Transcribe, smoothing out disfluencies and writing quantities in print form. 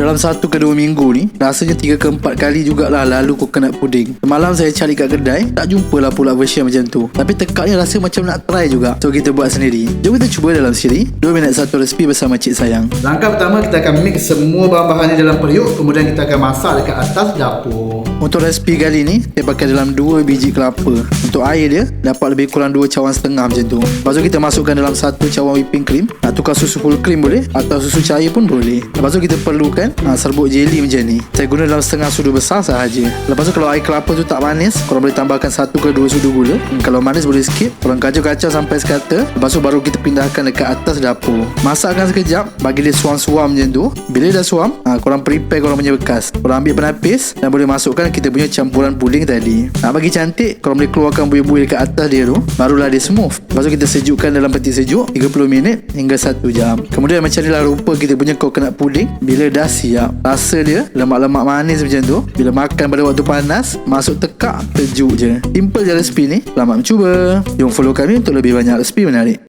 dalam 1 ke 2 minggu ni, rasanya 3 ke 4 kali jugalah lalu coconut pudding. Semalam saya cari kat kedai, tak jumpalah pula version macam tu. Tapi tekak ni rasa macam nak try juga. So kita buat sendiri. Jom kita cuba dalam siri 2 minit 1 resipi bersama Cik Sayang. Langkah pertama, kita akan mix semua bahan-bahan ni dalam periuk. Kemudian kita akan masak dekat atas dapur. Untuk resipi kali ni, saya pakai dalam 2 biji kelapa. Untuk air dia, dapat lebih kurang 2 cawan setengah macam tu. Lepas tu kita masukkan dalam 1 cawan whipping cream. Nak tukar susu full cream boleh, atau susu cair pun boleh. Lepas tu kita perlukan serbuk jelly macam ni. Saya guna dalam setengah sudu besar sahaja. Lepas tu kalau air kelapa tu tak manis, korang boleh tambahkan 1 ke 2 sudu gula. Kalau manis boleh skip. Korang kacau-kacau sampai sekata. Lepas tu baru kita pindahkan dekat atas dapur. Masakkan sekejap, bagi dia suam-suam macam tu. Bila dah suam, korang prepare korang punya bekas. Korang ambil penapis dan boleh masukkan kita punya campuran puding tadi. Nak bagi cantik, korang boleh keluarkan buih-buih dekat atas dia tu. Barulah dia smooth. Lepas tu kita sejukkan dalam peti sejuk 30 minit hingga 1 jam. Kemudian macam ni lah rupa kita punya coconut pudding bila dah siap. Rasa dia lemak-lemak manis macam tu. Bila makan pada waktu panas, masuk tekak, sejuk je. Simple je resipi ni. Selamat mencuba. Jom follow kami untuk lebih banyak resipi menarik.